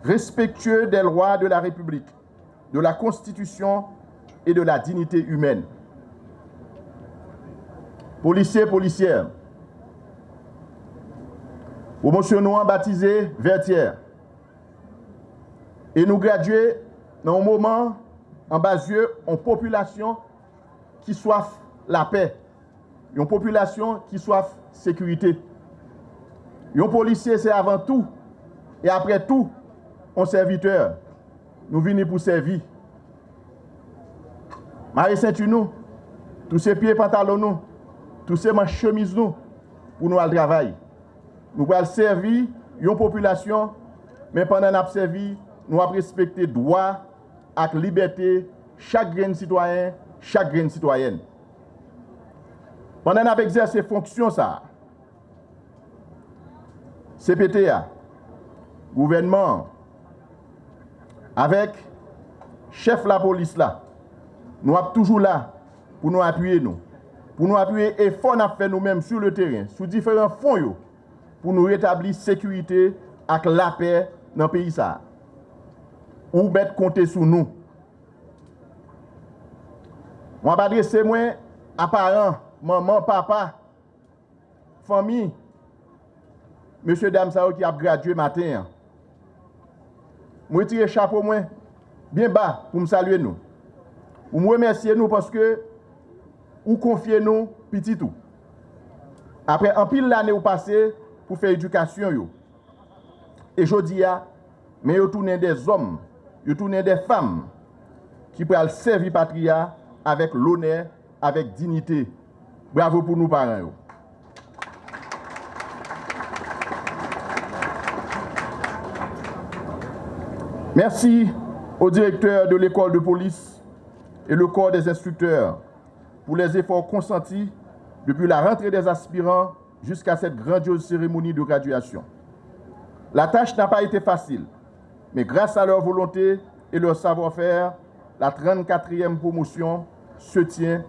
respectueux des lois de la République, de la Constitution et de la dignité humaine. Policiers, policières, promotionnons baptisé Vertière. Et nous graduer dans un moment en bas yeux en population qui soif la paix, une population qui soif sécurité. Un policier, c'est avant tout, et après tout, un serviteur. Nous venons pour servir. Marie ceinture nous, tous ces pieds pantalons nous, tous ces manches chemises nous, pour nous aller travailler. Nous allons servir une population, mais pendant notre service, nous allons respecter droit et liberté chaque grain citoyen, chaque grain citoyenne. Pendant notre exercice ces fonctions, ça, CPTA, gouvernement, avec chef la police là, nous sommes toujours là pour nous appuyer et faut nous faire nous-mêmes sur le terrain, sur différents fonds pour nous rétablir sécurité et la paix dans le pays ça. Ou bête compter sur nous. On va adresser moi à parents, maman, papa, famille, monsieur, dame, ça qui a gradué matin. Moi, tire chapeau moi bien bas pour me saluer nous. Pour me remercier nous parce que vous confiez nous petit tout. Après un pile l'année ou passé pour faire éducation yo. Et je dis mais vous tournez des hommes, vous tournez des femmes qui peuvent servir patria avec l'honneur, avec dignité. Bravo pour nous parents yo. Merci au directeur de l'école de police et le corps des instructeurs pour les efforts consentis depuis la rentrée des aspirants jusqu'à cette grandiose cérémonie de graduation. La tâche n'a pas été facile, mais grâce à leur volonté et leur savoir-faire, la 34e promotion se tient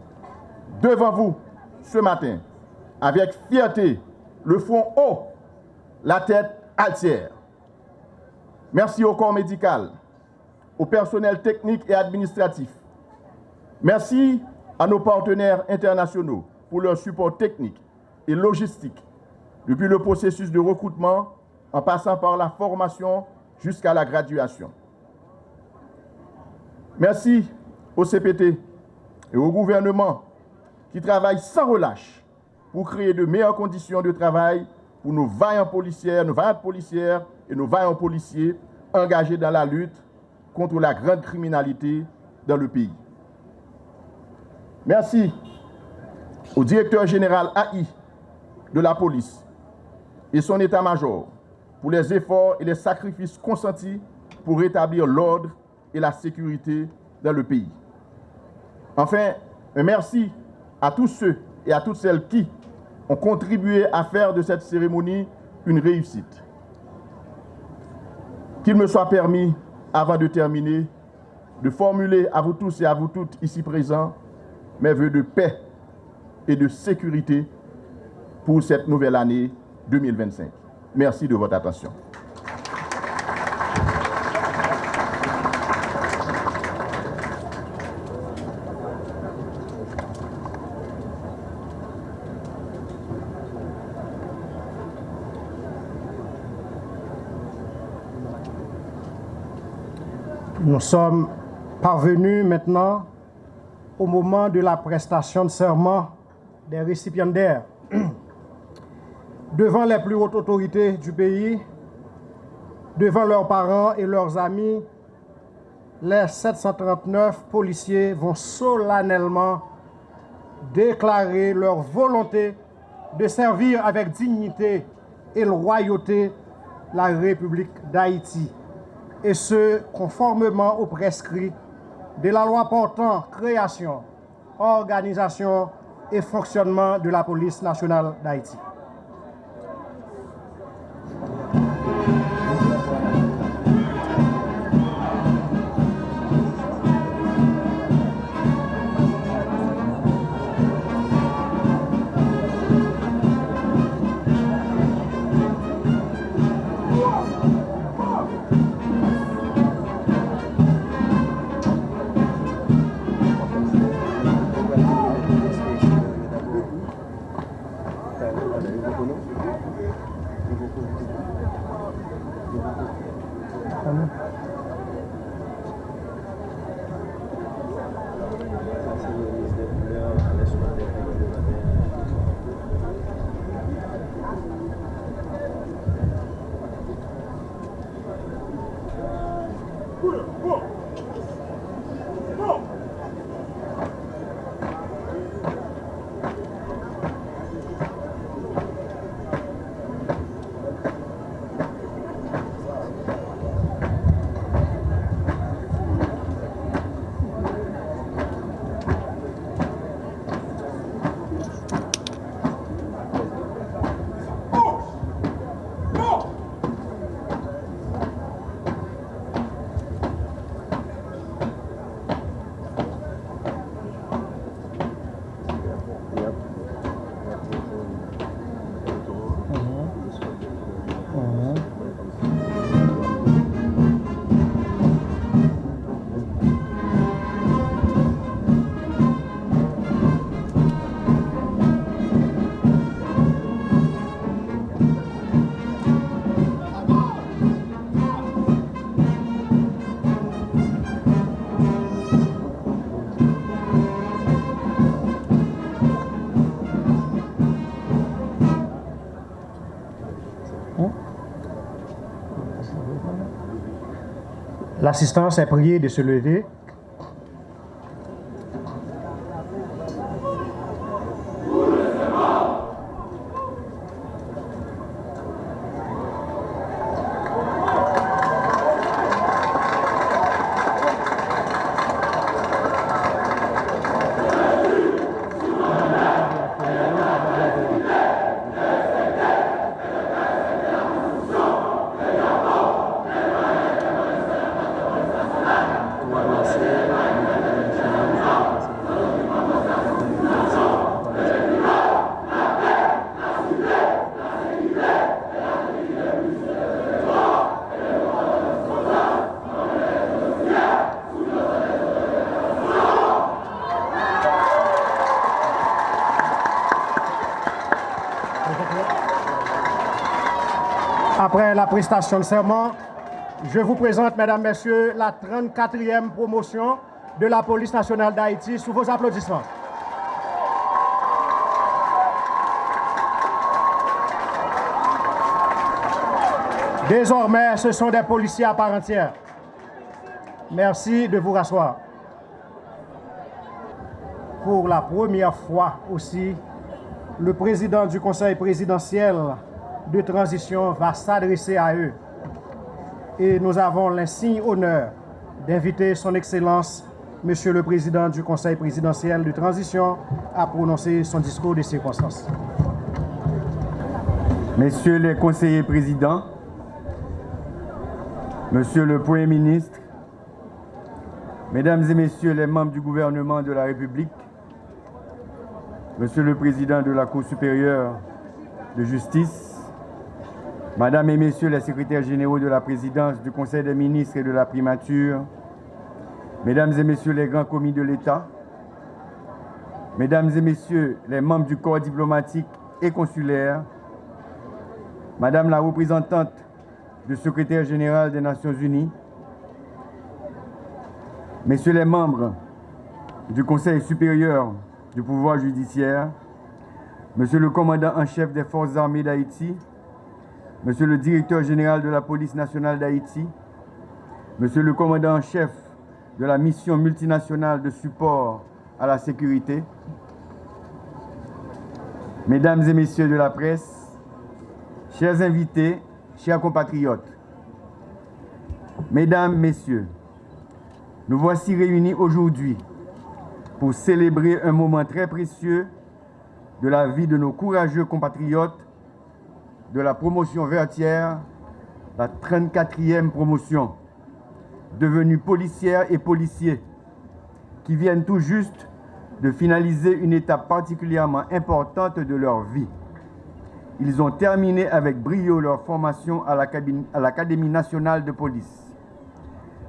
devant vous ce matin avec fierté, le front haut, la tête altière. Merci au corps médical, au personnel technique et administratif. Merci à nos partenaires internationaux pour leur support technique et logistique, depuis le processus de recrutement en passant par la formation jusqu'à la graduation. Merci au CPT et au gouvernement qui travaillent sans relâche pour créer de meilleures conditions de travail pour nos vaillantes policières et nos vaillants policiers engagés dans la lutte contre la grande criminalité dans le pays. Merci au directeur général AI de la police et son état-major pour les efforts et les sacrifices consentis pour rétablir l'ordre et la sécurité dans le pays. Enfin, un merci à tous ceux et à toutes celles qui ont contribué à faire de cette cérémonie une réussite. Qu'il me soit permis, avant de terminer, de formuler à vous tous et à vous toutes ici présents mes vœux de paix et de sécurité pour cette nouvelle année 2025. Merci de votre attention. Nous sommes parvenus maintenant au moment de la prestation de serment des récipiendaires. Devant les plus hautes autorités du pays, devant leurs parents et leurs amis, les 739 policiers vont solennellement déclarer leur volonté de servir avec dignité et loyauté la République d'Haïti, et ce, conformément aux prescrits de la loi portant création, organisation et fonctionnement de la police nationale d'Haïti. L'assistance est priée de se lever. Après la prestation de serment, je vous présente, mesdames, messieurs, la 34e promotion de la police nationale d'Haïti sous vos applaudissements. Désormais, ce sont des policiers à part entière. Merci de vous rasseoir. Pour la première fois aussi, le président du Conseil présidentiel de transition va s'adresser à eux. Et nous avons l'insigne honneur d'inviter son Excellence, Monsieur le Président du Conseil présidentiel de transition, à prononcer son discours de circonstance. Messieurs les conseillers présidents, Monsieur le Premier ministre, Mesdames et Messieurs les membres du gouvernement de la République, Monsieur le Président de la Cour supérieure de justice, Madame et Messieurs les secrétaires généraux de la présidence, du Conseil des ministres et de la primature, Mesdames et Messieurs les grands commis de l'État, Mesdames et Messieurs les membres du corps diplomatique et consulaire, Madame la représentante du secrétaire général des Nations Unies, Messieurs les membres du Conseil supérieur du pouvoir judiciaire, Monsieur le commandant en chef des forces armées d'Haïti, Monsieur le directeur général de la police nationale d'Haïti, Monsieur le commandant en chef de la mission multinationale de support à la sécurité, Mesdames et Messieurs de la presse, chers invités, chers compatriotes, Mesdames, Messieurs, nous voici réunis aujourd'hui pour célébrer un moment très précieux de la vie de nos courageux compatriotes de la promotion vertière, la 34e promotion, devenus policières et policiers, qui viennent tout juste de finaliser une étape particulièrement importante de leur vie. Ils ont terminé avec brio leur formation à l'Académie nationale de police.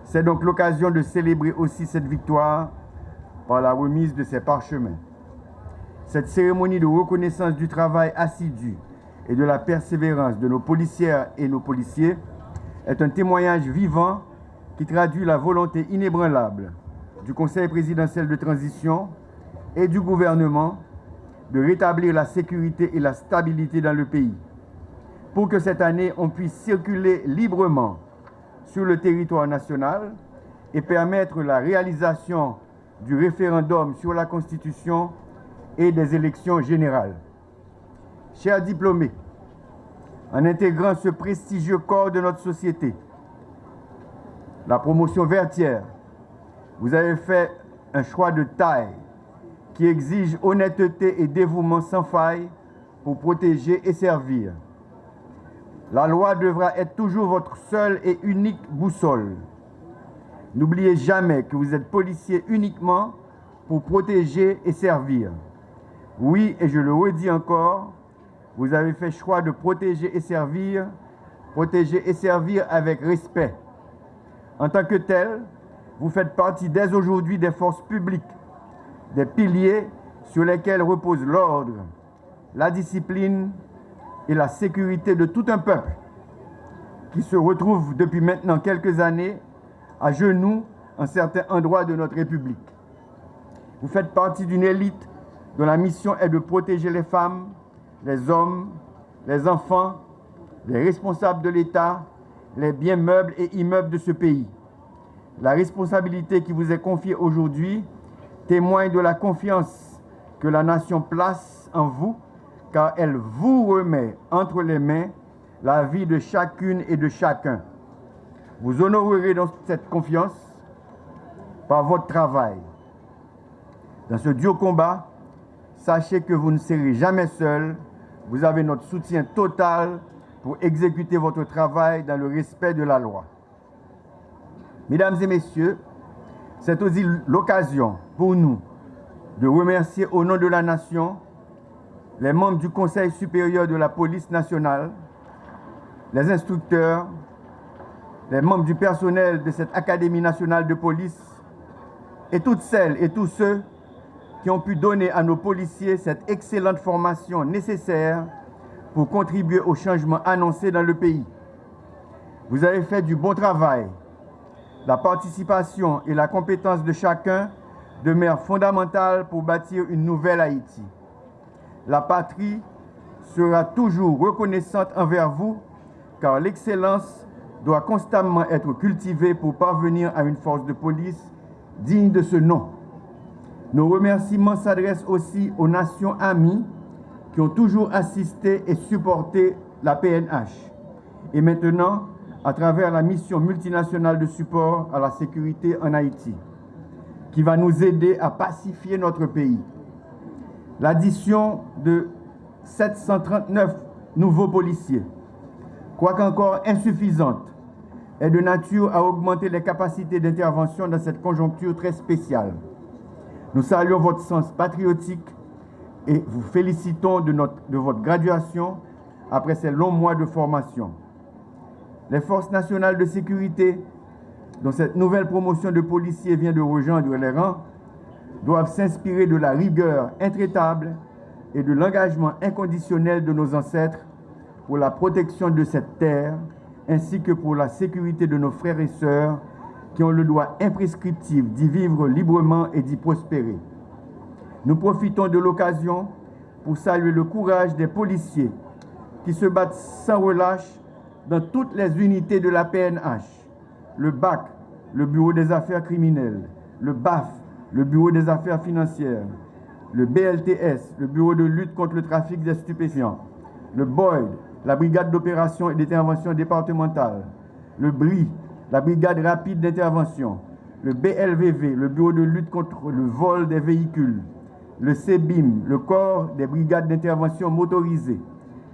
C'est donc l'occasion de célébrer aussi cette victoire par la remise de ces parchemins. Cette cérémonie de reconnaissance du travail assidu et de la persévérance de nos policières et nos policiers est un témoignage vivant qui traduit la volonté inébranlable du Conseil présidentiel de transition et du gouvernement de rétablir la sécurité et la stabilité dans le pays, pour que cette année on puisse circuler librement sur le territoire national et permettre la réalisation du référendum sur la Constitution et des élections générales. Chers diplômés, en intégrant ce prestigieux corps de notre société, la promotion vertière, vous avez fait un choix de taille qui exige honnêteté et dévouement sans faille pour protéger et servir. La loi devra être toujours votre seule et unique boussole. N'oubliez jamais que vous êtes policier uniquement pour protéger et servir. Oui, et je le redis encore, vous avez fait choix de protéger et servir avec respect. En tant que tel, vous faites partie dès aujourd'hui des forces publiques, des piliers sur lesquels repose l'ordre, la discipline et la sécurité de tout un peuple qui se retrouve depuis maintenant quelques années à genoux en certains endroits de notre République. Vous faites partie d'une élite dont la mission est de protéger les femmes, les hommes, les enfants, les responsables de l'État, les biens meubles et immeubles de ce pays. La responsabilité qui vous est confiée aujourd'hui témoigne de la confiance que la nation place en vous, car elle vous remet entre les mains la vie de chacune et de chacun. Vous honorerez donc cette confiance par votre travail. Dans ce dur combat, sachez que vous ne serez jamais seul. Vous avez notre soutien total pour exécuter votre travail dans le respect de la loi. Mesdames et messieurs, c'est aussi l'occasion pour nous de remercier au nom de la nation les membres du Conseil supérieur de la police nationale, les instructeurs, les membres du personnel de cette Académie nationale de police et toutes celles et tous ceux qui ont pu donner à nos policiers cette excellente formation nécessaire pour contribuer au changement annoncé dans le pays. Vous avez fait du bon travail. La participation et la compétence de chacun demeurent fondamentales pour bâtir une nouvelle Haïti. La patrie sera toujours reconnaissante envers vous, car l'excellence doit constamment être cultivée pour parvenir à une force de police digne de ce nom. Nos remerciements s'adressent aussi aux nations amies qui ont toujours assisté et supporté la PNH. Et maintenant, à travers la mission multinationale de support à la sécurité en Haïti, qui va nous aider à pacifier notre pays. L'addition de 739 nouveaux policiers, quoique encore insuffisante, est de nature à augmenter les capacités d'intervention dans cette conjoncture très spéciale. Nous saluons votre sens patriotique et vous félicitons de votre graduation après ces longs mois de formation. Les forces nationales de sécurité, dont cette nouvelle promotion de policiers vient de rejoindre les rangs, doivent s'inspirer de la rigueur intraitable et de l'engagement inconditionnel de nos ancêtres pour la protection de cette terre, ainsi que pour la sécurité de nos frères et sœurs qui ont le droit imprescriptible d'y vivre librement et d'y prospérer. Nous profitons de l'occasion pour saluer le courage des policiers qui se battent sans relâche dans toutes les unités de la PNH, le BAC, le Bureau des affaires criminelles, le BAF, le Bureau des affaires financières, le BLTS, le Bureau de lutte contre le trafic des stupéfiants, le BOID, la Brigade d'opération et d'intervention départementale, le BRI, la Brigade rapide d'intervention, le BLVV, le Bureau de lutte contre le vol des véhicules, le CBIM, le Corps des brigades d'intervention motorisées,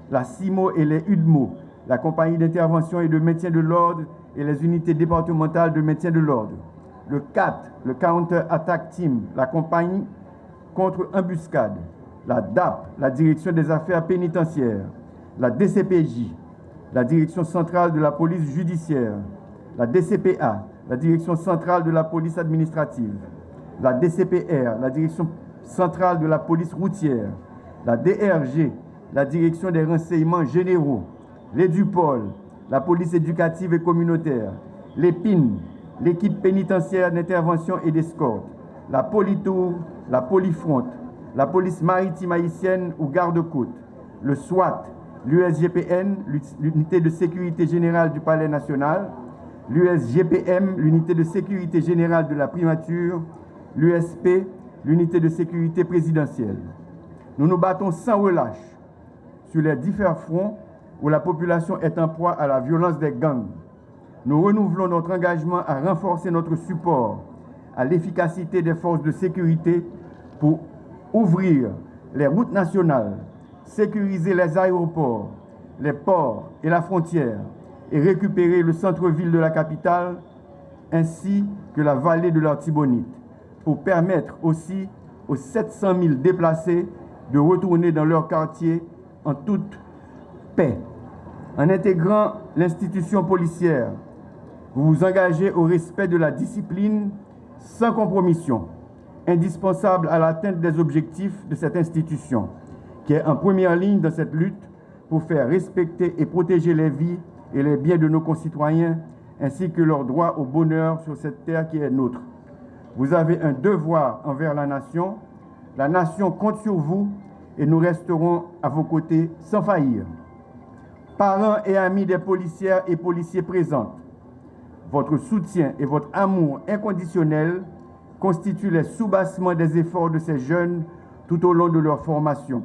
la CIMO et les UDMO, la Compagnie d'intervention et de maintien de l'ordre et les unités départementales de maintien de l'ordre, le CAT, le Counter Attack Team, la Compagnie contre embuscade, la DAP, la Direction des affaires pénitentiaires, la DCPJ, la Direction centrale de la police judiciaire, la DCPA, la Direction centrale de la police administrative, la DCPR, la Direction centrale de la police routière, la DRG, la Direction des renseignements généraux, l'EDUPOL, la police éducative et communautaire, l'EPIN, l'équipe pénitentiaire d'intervention et d'escorte, la Politour, la Polifront, la police maritime haïtienne ou garde-côte, le SWAT, l'USGPN, l'unité de sécurité générale du Palais national, l'USGPM, l'unité de sécurité générale de la primature, l'USP, l'unité de sécurité présidentielle. Nous nous battons sans relâche sur les différents fronts où la population est en proie à la violence des gangs. Nous renouvelons notre engagement à renforcer notre support à l'efficacité des forces de sécurité pour ouvrir les routes nationales, sécuriser les aéroports, les ports et la frontière et récupérer le centre-ville de la capitale ainsi que la vallée de l'Artibonite pour permettre aussi aux 700 000 déplacés de retourner dans leur quartier en toute paix. En intégrant l'institution policière, vous vous engagez au respect de la discipline sans compromission, indispensable à l'atteinte des objectifs de cette institution, qui est en première ligne dans cette lutte pour faire respecter et protéger les vies et les biens de nos concitoyens, ainsi que leur droit au bonheur sur cette terre qui est nôtre. Vous avez un devoir envers la nation compte sur vous et nous resterons à vos côtés sans faillir. Parents et amis des policières et policiers présents, votre soutien et votre amour inconditionnel constituent les soubassements des efforts de ces jeunes tout au long de leur formation.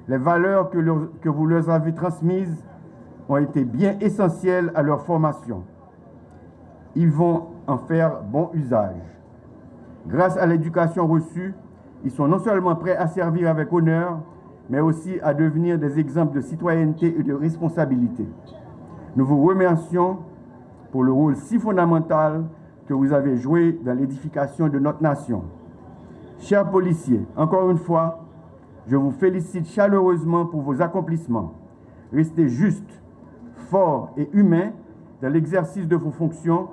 Les valeurs que vous leur avez transmises ont été bien essentielles à leur formation. Ils vont en faire bon usage. Grâce à l'éducation reçue, ils sont non seulement prêts à servir avec honneur, mais aussi à devenir des exemples de citoyenneté et de responsabilité. Nous vous remercions pour le rôle si fondamental que vous avez joué dans l'édification de notre nation. Chers policiers, encore une fois, je vous félicite chaleureusement pour vos accomplissements. Restez justes, forts et humains dans l'exercice de vos fonctions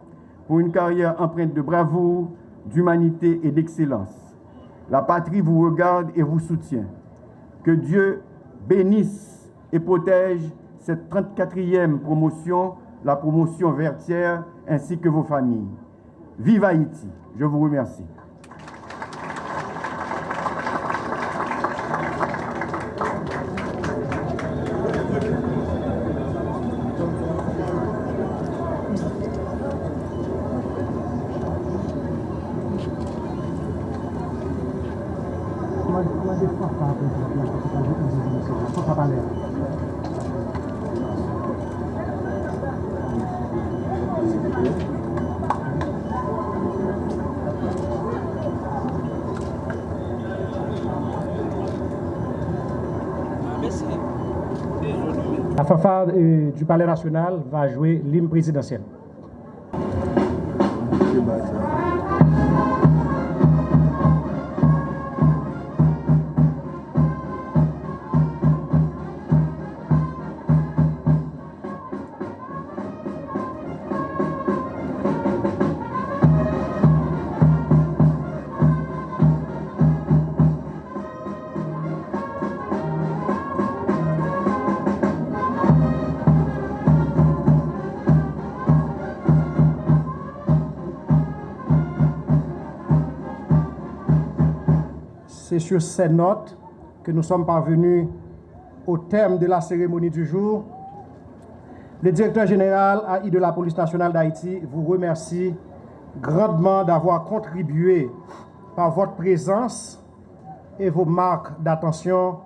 pour une carrière empreinte de bravoure, d'humanité et d'excellence. La patrie vous regarde et vous soutient. Que Dieu bénisse et protège cette 34e promotion la promotion vertière ainsi que vos familles. Vive Haïti! Je vous remercie. La fanfare du Palais national va jouer l'hymne présidentiel. C'est sur ces notes que nous sommes parvenus au terme de la cérémonie du jour. Le directeur général AI de la police nationale d'Haïti vous remercie grandement d'avoir contribué par votre présence et vos marques d'attention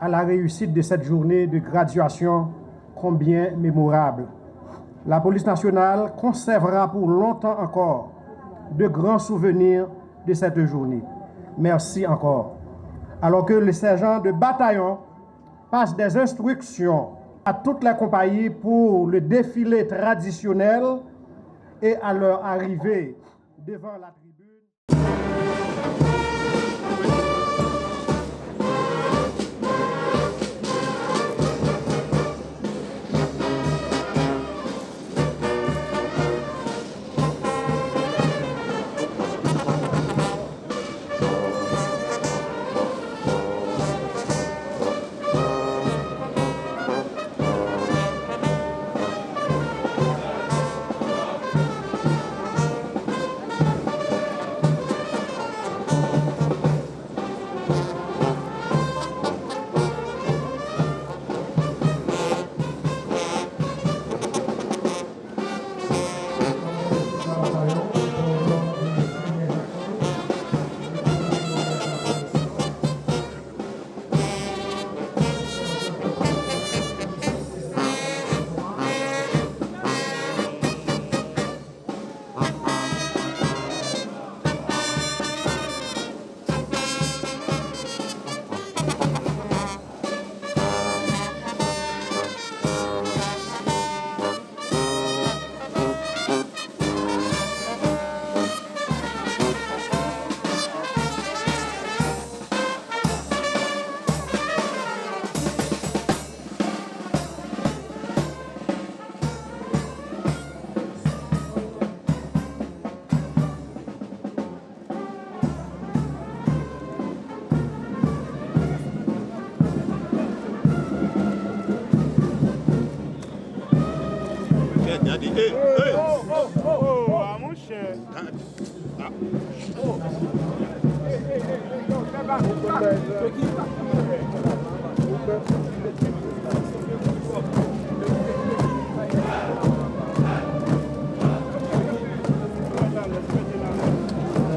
à la réussite de cette journée de graduation combien mémorable. La police nationale conservera pour longtemps encore de grands souvenirs de cette journée. Merci encore. Alors que le sergent de bataillon passe des instructions à toutes les compagnies pour le défilé traditionnel et à leur arrivée devant la tribune.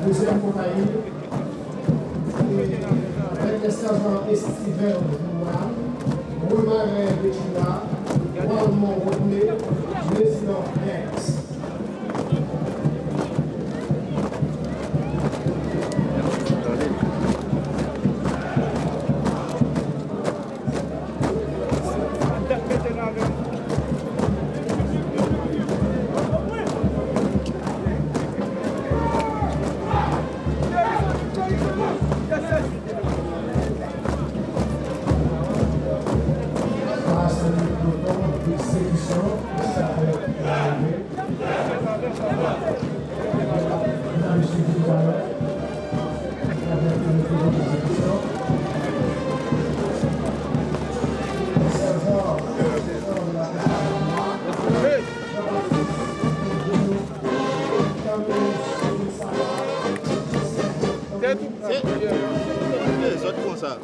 Deuxième compagnie, avec les sergents Estiver de Romarin Béchina, Walmont Rodney, président X. Les autres font ça.